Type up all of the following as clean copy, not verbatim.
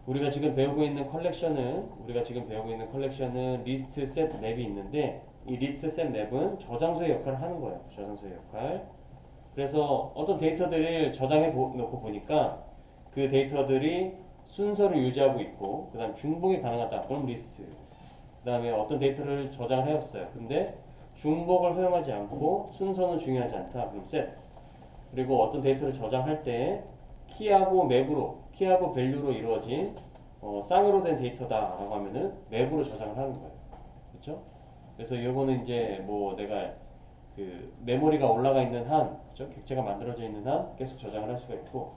우리가 지금 배우고 있는 컬렉션은 리스트 셋 맵이 있는데 이 리스트 셋 맵은 저장소의 역할을 하는 거예요. 저장소의 역할. 그래서 어떤 데이터들을 저장해 놓고 보니까 그 데이터들이 순서를 유지하고 있고 그다음 중복이 가능하다. 그럼 리스트. 그다음에 어떤 데이터를 저장을 해왔어요. 근데 중복을 허용하지 않고 순서는 중요하지 않다. 그럼 셋. 그리고 어떤 데이터를 저장할 때 키하고 밸류로 이루어진 쌍으로 된 데이터다라고 하면은 맵으로 저장을 하는 거예요. 그렇죠? 그래서 이거는 이제 뭐 내가 그 메모리가 올라가 있는 한, 그렇죠? 객체가 만들어져 있는 한 계속 저장을 할 수가 있고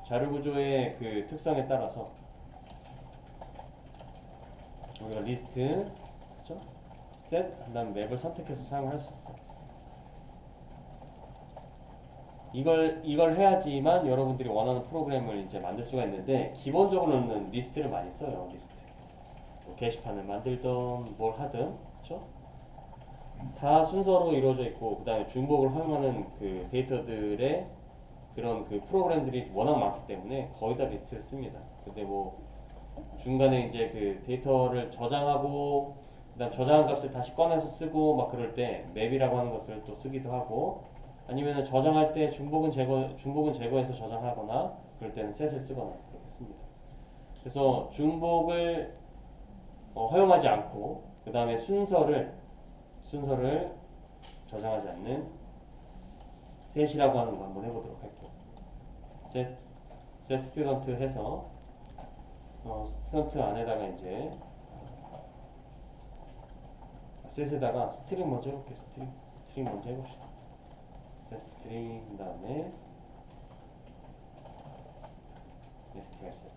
자료 구조의 그 특성에 따라서 우리가 리스트, 그렇죠? 셋, 그다음 맵을 선택해서 사용을 할 수 있어요. 이걸 해야지만 여러분들이 원하는 프로그램을 이제 만들 수가 있는데 기본적으로는 리스트를 많이 써요. 리스트. 뭐 게시판을 만들던 뭘 하든, 그렇죠? 다 순서로 이루어져 있고 그다음에 중복을 활용하는 그 데이터들의 그런 그 프로그램들이 워낙 많기 때문에 거의 다 리스트를 씁니다. 근데 뭐 중간에 이제 그 데이터를 저장하고 그다음 저장한 값을 다시 꺼내서 쓰고 막 그럴 때 맵이라고 하는 것을 또 쓰기도 하고 아니면 저장할 때 중복은 제거해서 저장하거나 그럴 때는 셋을 쓰거나 그렇게 씁니다. 그래서 중복을 허용하지 않고 그 다음에 순서를 저장하지 않는 셋이라고 하는 거 한번 해보도록 할게요. 셋 스튜던트 해서 스튜던트 안에다가 이제 셋에다가 스트링 먼저 해볼게요. 스트링 먼저 해봅시다. 셋 스트링 그 다음에 str 셋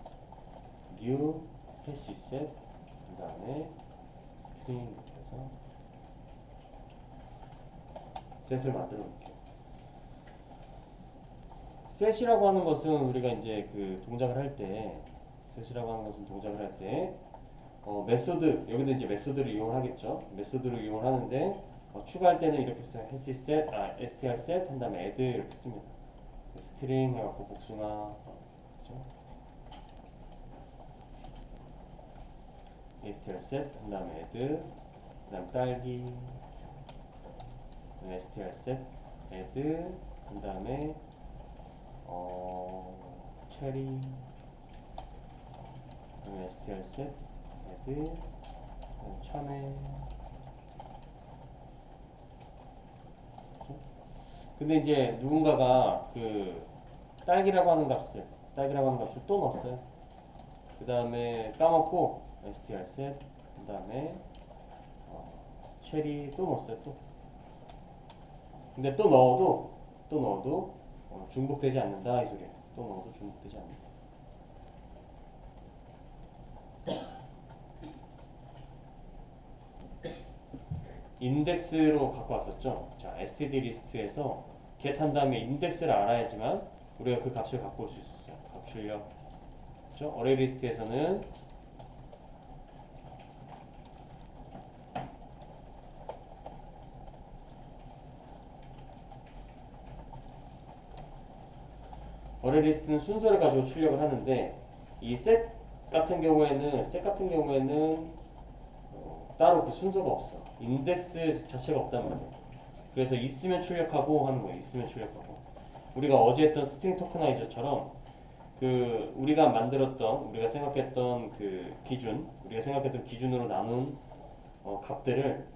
new hash 셋 그 다음에 스트링 이렇게 해서 셋을 만들어 볼게요. 셋이라고 하는 것은 우리가 이제 그 동작을 할 때 메소드 여기도 이제 메소드를 이용을 하겠죠. 메소드를 이용을 하는데 추가할 때는 이렇게 써요. hash set, str set 한 다음에 add 이렇게 씁니다. 스트링 해갖고 복숭아, 그렇죠? str set 한 다음에 add, 그다음 딸기, str set, add, 그 다음에 체리, 그다음에 str set, add, 참외. 근데 이제 누군가가 그 딸기라고 하는 값을 또 넣었어요. 그 다음에 까먹고 str set, 그 다음에 체리 또 넣었어요. 또. 근데 또 넣어도 중복되지 않는다 이 소리예요. 또 넣어도 중복되지 않는다. 인덱스로 갖고 왔었죠. 자, std 리스트에서 get 한 다음에 인덱스를 알아야지만 우리가 그 값을 갖고 올 수 있었어요. 값 출력. 그렇죠? 어레이 리스트에서는 어레이 리스트는 순서를 가지고 출력을 하는데 이 셋 같은 경우에는 따로 그 순서가 없어. 인덱스 자체가 없단 말이에요. 그래서 있으면 출력하고 하는 거예요. 있으면 출력하고. 우리가 어제 했던 스트링 토커나이저처럼 그 우리가 생각했던 기준으로 나눈 값들을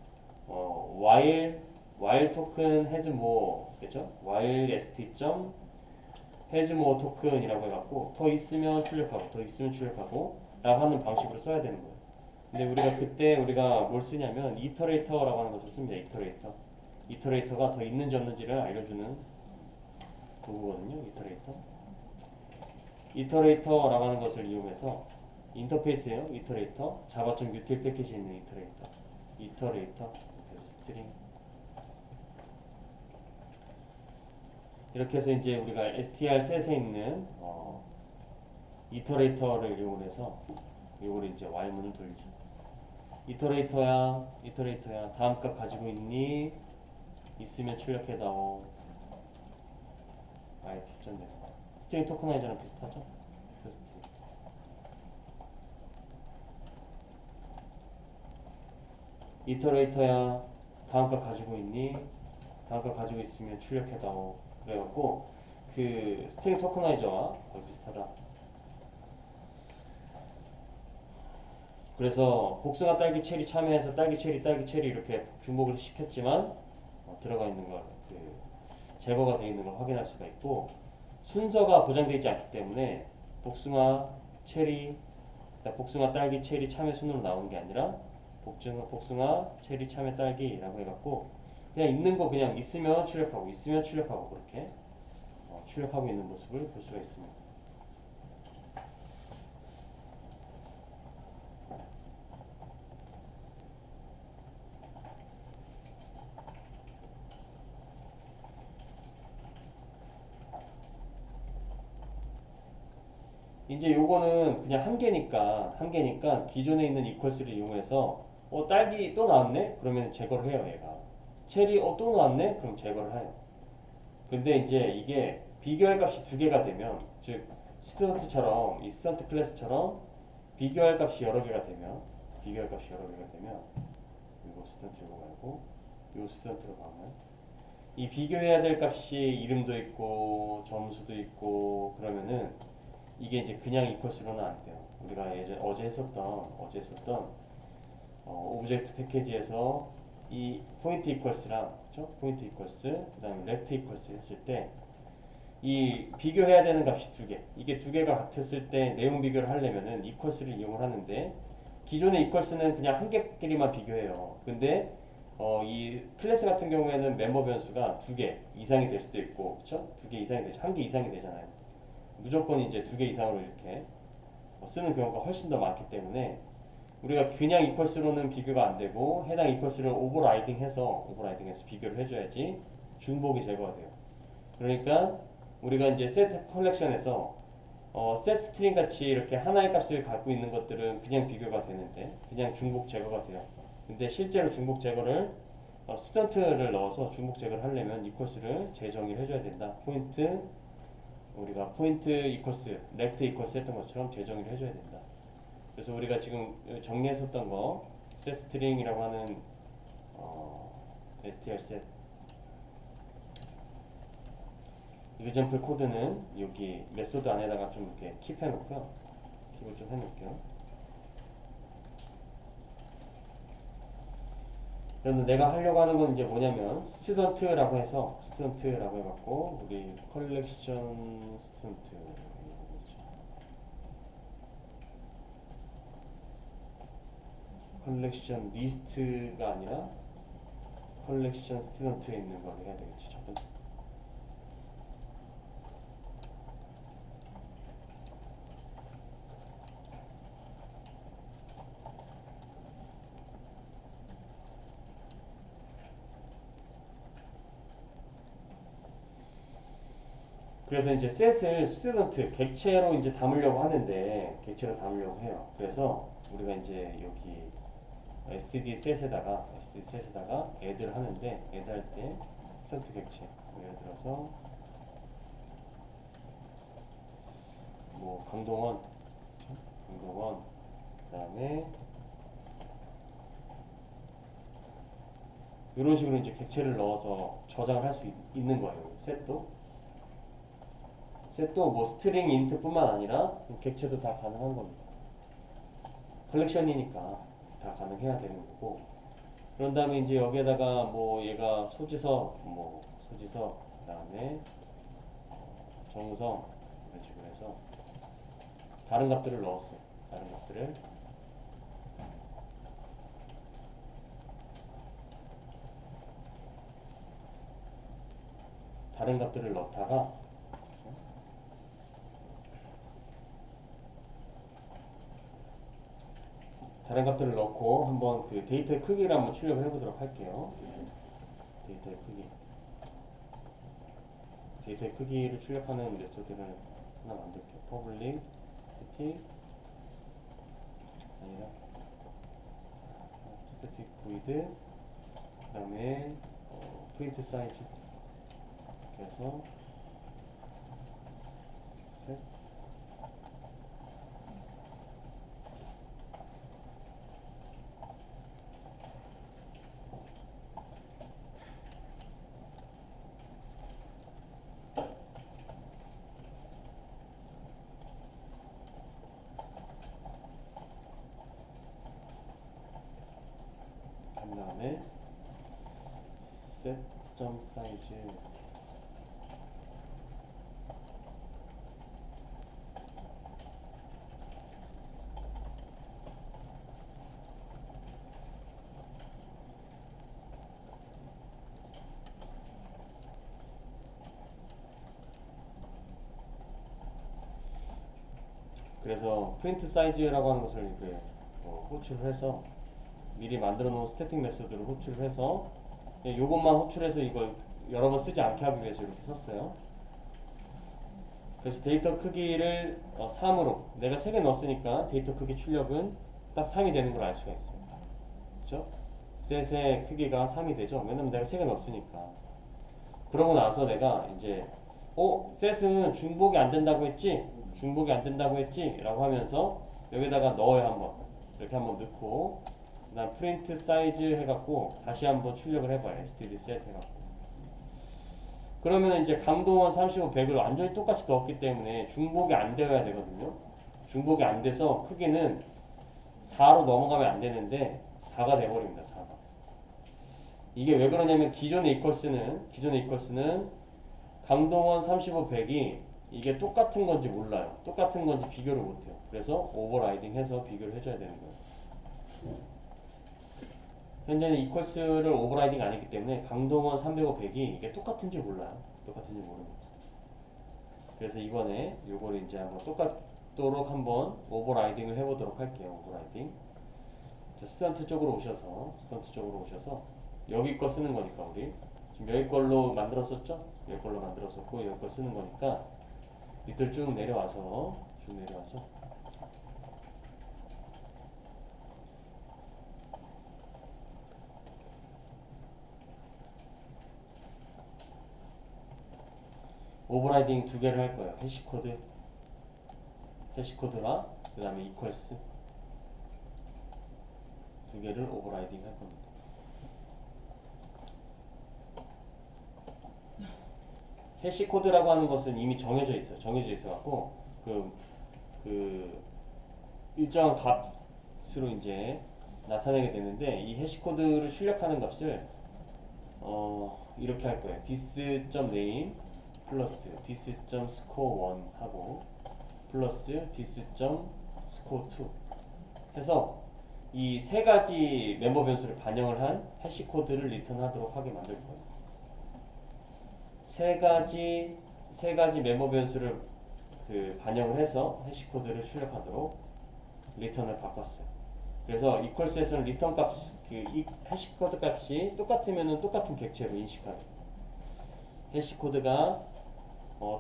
while 토큰 has more겠죠? while st has more 토큰이라고 해갖고 더 있으면 출력하고 라고 하는 방식으로 써야 되는 거예요. 근데 우리가 뭘 쓰냐면 이터레이터라고 하는 것을 씁니다. 이터레이터가 더 있는지 없는지를 알려주는 도구거든요. 이터레이터라고 하는 것을 이용해서 인터페이스예요. 이터레이터 java.util 패키지에 있는 이터레이터 그래서 스트링 이렇게 해서 이제 우리가 str 셋에 있는 이터레이터를 이용해서 이거를 이제 while문을 돌리죠. 이터레이터야 다음 값 가지고 있니? 있으면 출력해다오. 스트링 토커나이저랑 비슷하죠? 이터레이터야 다음 걸 가지고 있니? 다음 걸 가지고 있으면 출력해다오. 그래갖고 그 스트링 토커나이저와 거의 비슷하다. 그래서 복숭아 딸기 체리 참여해서 딸기 체리 이렇게 중복을 시켰지만 들어가 있는 걸 제거가 되어 있는 걸 확인할 수가 있고, 순서가 보장되어 있지 않기 때문에 복숭아 체리 복숭아 딸기 체리 참외 순으로 나오는 게 아니라 복숭아 체리 참외 딸기라고 해갖고 그냥 있는 거 그냥 있으면 출력하고 있으면 출력하고 그렇게 출력하고 있는 모습을 볼 수가 있습니다. 이제 요거는 그냥 한 개니까 기존에 있는 이퀄스를 이용해서 딸기 또 나왔네? 그러면 제거를 해요. 얘가 체리 또 나왔네? 그럼 제거를 해요. 근데 이제 이게 비교할 값이 두 개가 되면, 즉 스튜던트처럼 이 스튜던트 클래스처럼 비교할 값이 여러 개가 되면 이거 스튜던트 이거 말고 요 스튜던트로 가면 이 비교해야 될 값이 이름도 있고 점수도 있고 그러면은 이게 이제 그냥 이퀄스로는 안 돼요. 우리가 어제 했었던 오브젝트 패키지에서 이 포인트 이퀄스랑 그렇죠? 포인트 이퀄스 그다음에 레프트 이퀄스 했을 때 이 비교해야 되는 값이 두 개. 이게 두 개가 같았을 때 내용 비교를 하려면은 이퀄스를 이용을 하는데 기존의 이퀄스는 그냥 한 개끼리만 비교해요. 근데 이 클래스 같은 경우에는 멤버 변수가 두 개 이상이 될 수도 있고, 그렇죠? 두 개 이상이 되죠. 한 개 이상이 되잖아요. 무조건 이제 두 개 이상으로 이렇게 쓰는 경우가 훨씬 더 많기 때문에 우리가 그냥 이퀄스로는 비교가 안 되고 해당 이퀄스를 오버라이딩해서 비교를 해줘야지 중복이 제거가 돼요. 그러니까 우리가 이제 셋 컬렉션에서 셋 스트링 같이 이렇게 하나의 값을 갖고 있는 것들은 그냥 비교가 되는데 그냥 중복 제거가 돼요. 근데 실제로 중복 제거를 스튜던트를 넣어서 중복 제거를 하려면 이퀄스를 재정의를 해줘야 된다. 우리가 포인트 이퀄스, 레프트 이퀄스 했던 것처럼 재정의를 해줘야 된다. 그래서 우리가 지금 정리했었던 거 set string이라고 하는 str set example 코드는 여기 메소드 안에다가 좀 이렇게 킵해 놓고요. 킵을 좀 해 놓을게요. 그런데 내가 하려고 하는 건 이제 뭐냐면 스튜던트라고 해갖고 우리 컬렉션 스튜던트 컬렉션 리스트가 아니라 컬렉션 스튜던트에 있는 걸 해야 되겠지. 첫 번째. 그래서 이제 셋을 스튜던트 객체로 이제 담으려고 하는데 객체로 담으려고 해요. 그래서 우리가 이제 여기 std 셋에다가 add를 하는데 add 할 때 스튜던트 객체 예를 들어서 뭐 강동원 그다음에 이런 식으로 이제 객체를 넣어서 저장을 할 수 있는 거예요. 셋도 뭐 스트링 인트뿐만 아니라 객체도 다 가능한 겁니다. 컬렉션이니까 다 가능해야 되는 거고. 그런 다음에 이제 여기에다가 뭐 얘가 소지서 그다음에 정우성 이런 식으로 해서 다른 값들을 넣었어요. 다른 값들을 넣다가 다른 값들을 넣고 한번 그 데이터의 크기를 한번 출력을 해보도록 할게요. 데이터의 크기를 출력하는 메소드를 하나 만들게요. public static 아니라 static void 그 다음에 print size 이렇게 해서 set 점 사이즈 그래서 프린트 사이즈라고 하는 것을 이렇게 호출을 해서 미리 만들어 놓은 스태틱 메소드를 호출을 해서 요것만 호출해서 이걸 여러 번 쓰지 않게 하기 위해서 이렇게 썼어요. 그래서 데이터 크기를 3으로 내가 3개 넣었으니까 데이터 크기 출력은 딱 3이 되는 걸 알 수가 있어요. 그렇죠? 셋의 크기가 3이 되죠. 왜냐면 내가 3개 넣었으니까. 그러고 나서 내가 이제 셋은 중복이 안 된다고 했지? 중복이 안 된다고 했지? 라고 하면서 여기다가 넣어요. 한번 이렇게 한번 넣고 그 다음 프린트 사이즈 해갖고 다시 한번 출력을 해봐요. std set 해갖고 그러면 이제 강동원 35, 100을 완전히 똑같이 넣었기 때문에 중복이 안 되어야 되거든요. 중복이 안 돼서 크기는 4로 넘어가면 안 되는데 4가 돼버립니다. 4가. 이게 왜 그러냐면 기존의 이퀄스는 강동원 35, 100이 이게 똑같은 건지 몰라요. 똑같은 건지 비교를 못해요. 그래서 오버라이딩 해서 비교를 해줘야 되는 거예요. 현재는 이퀄스를 오버라이딩 아니기 때문에 강동원 305, 100이 이게 똑같은지 몰라요. 똑같은지 모릅니다. 그래서 이번에 요거를 이제 한번 똑같도록 한번 오버라이딩을 해보도록 할게요. 오버라이딩. 자, 스턴트 쪽으로 오셔서 여기 거 쓰는 거니까 우리 지금 여기 걸로 만들었었죠? 여기 걸로 만들었었고 여기 거 쓰는 거니까 밑으로 쭉 내려와서 오버라이딩 두 개를 할 거예요. 해시코드와 그 다음에 이퀄스 두 개를 오버라이딩 할 겁니다. 해시코드라고 하는 것은 이미 정해져 있어갖고 그 일정한 값으로 이제 나타내게 되는데 이 해시코드를 출력하는 값을 이렇게 할 거예요. this.name 플러스 this.score1 하고 플러스 this.score2 해서 이 세 가지 멤버 변수를 반영을 한 해시코드를 리턴하도록 하게 만들 거예요. 세 가지 멤버 변수를 반영을 해서 해시코드를 출력하도록 리턴을 바꿨어요. 그래서 이퀄스에서는 리턴 값, 이 해시코드 값이 똑같으면 똑같은 객체로 인식하게. 해시코드가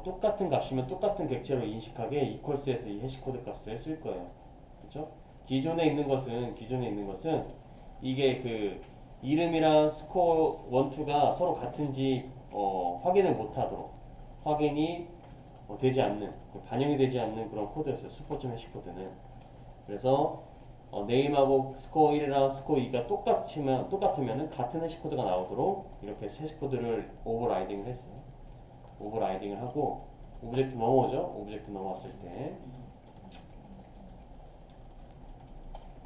똑같은 값이면 똑같은 객체로 인식하게 이퀄스에서 이 해시코드 값을 쓸 거예요. 그렇죠? 기존에 있는 것은 이게 이름이랑 스코어 1, 2가 서로 같은지 확인을 못하도록 확인이 되지 않는 반영이 되지 않는 그런 코드였어요. 슈퍼점 해시코드는. 그래서 네임하고 스코어 1이랑 스코어 2가 똑같으면 같은 해시코드가 나오도록 이렇게 해시코드를 오버라이딩을 했어요. 오버라이딩을 하고 오브젝트 넘어오죠. 오브젝트 넘어왔을 때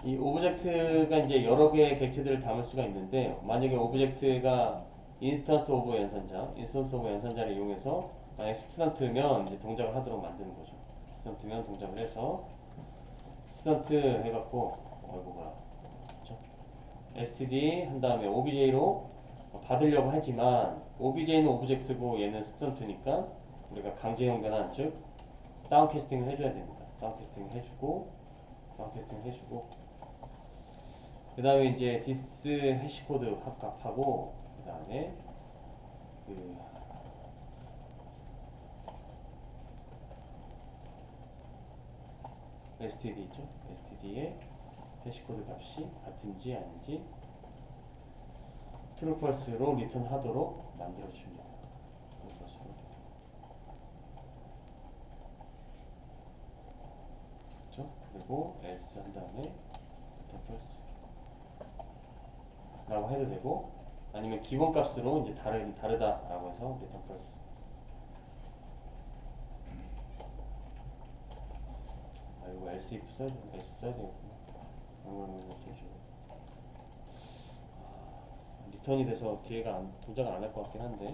이 오브젝트가 이제 여러 개의 객체들을 담을 수가 있는데 만약에 오브젝트가 인스턴스 오브 연산자를 이용해서 만약 스튜던트면 이제 동작을 하도록 만드는 거죠. 스튜던트면 동작을 해서 스튜던트 해갖고 그렇죠? std 한 다음에 obj로 받으려고 하지만 obj는 오브젝트고 얘는 스튜던트니까 우리가 강제 연결한 즉 다운캐스팅을 해줘야 됩니다. 다운캐스팅 해주고 그 다음에 이제 this 해시코드 합격하고 그 다음에 std 있죠? std의 해시코드 값이 같은지 아닌지 true false로 리턴하도록 만들어줍니다. 그렇죠? 그리고 else 한 다음에 return false 라고 해도 되고 아니면 기본 값으로 이제 다르다라고 해서 return false. 이거 else if 써야 되겠구나. 리턴이 돼서 뒤에가 동작을 안 할 것 같긴 한데.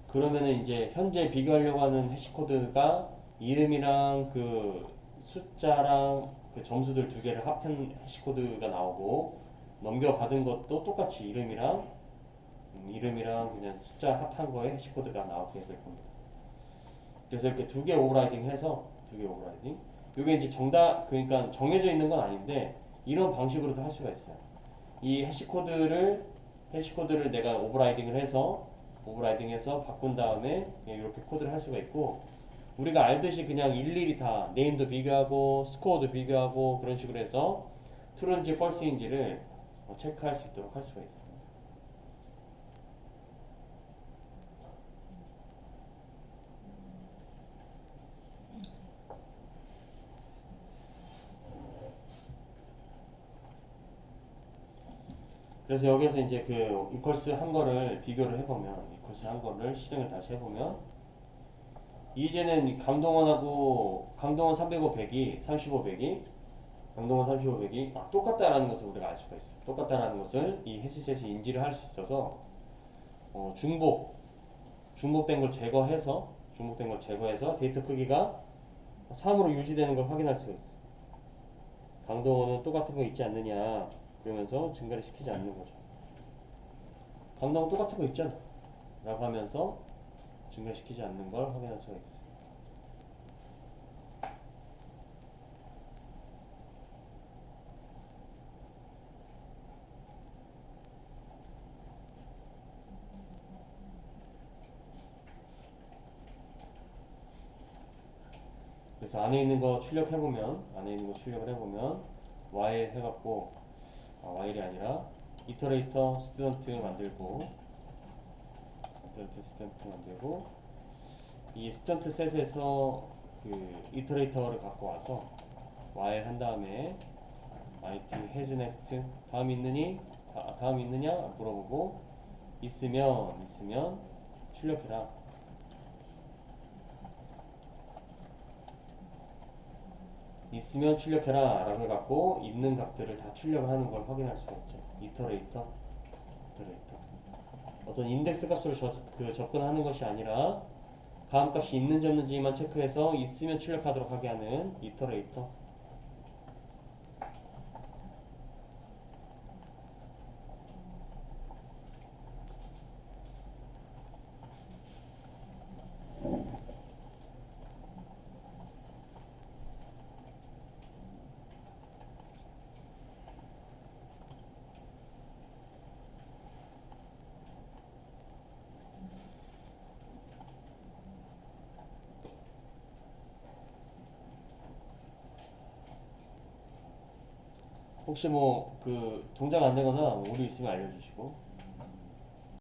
그러면은 이제 현재 비교하려고 하는 해시코드가 이름이랑 그 숫자랑 그 점수들 두 개를 합한 해시코드가 나오고, 넘겨받은 것도 똑같이 이름이랑 그냥 숫자 합한 거에 해시코드가 나오게 될 겁니다. 그래서 이렇게 두 개 오버라이딩 해서 두 개 오버라이딩. 이게 이제 정답, 그러니까 정해져 있는 건 아닌데 이런 방식으로도 할 수가 있어요. 이 해시코드를 내가 오버라이딩해서 바꾼 다음에 이렇게 코드를 할 수가 있고, 우리가 알듯이 그냥 일일이 다 네임도 비교하고 스코어도 비교하고 그런 식으로 해서 true인지 false인지를 체크할 수 있도록 할 수가 있어요. 그래서 여기서 이제 그 이퀄스 한 거를 비교를 해보면, 이퀄스 한 거를 실행을 다시 해보면, 이제는 강동원 305, 100이 35, 100이 강동원 35, 100이 똑같다라는 것을 우리가 알 수가 있어요. 똑같다라는 것을 이 해시셋이 인지를 할 수 있어서 중복된 걸 제거해서 데이터 크기가 3으로 유지되는 걸 확인할 수가 있어요. 강동원은 똑같은 거 있지 않느냐 그러면서 증가를 시키지 않는 거죠. 강동원 똑같은 거 있잖아 라고 하면서 증가시키지 않는 걸 확인할 수가 있어요. 그래서 안에 있는 거 출력을 해보면 while 해갖고 while이 아니라 이터레이터 스튜던트 만들고 이 스튜던트 셋에서 그 이터레이터를 갖고 와서 while 한 다음에 it has next 다음 있느냐 물어보고 있으면 출력해라. 있으면 출력해라 라고 해갖고 있는 값들을 다 출력을 하는 걸 확인할 수가 있죠. 이터레이터. 어떤 인덱스 값으로 접근하는 것이 아니라 다음 값이 있는지 없는지만 체크해서 있으면 출력하도록 하게 하는 이터레이터. 혹시 뭐 그 동작 안 되거나 오류 있으면 알려주시고.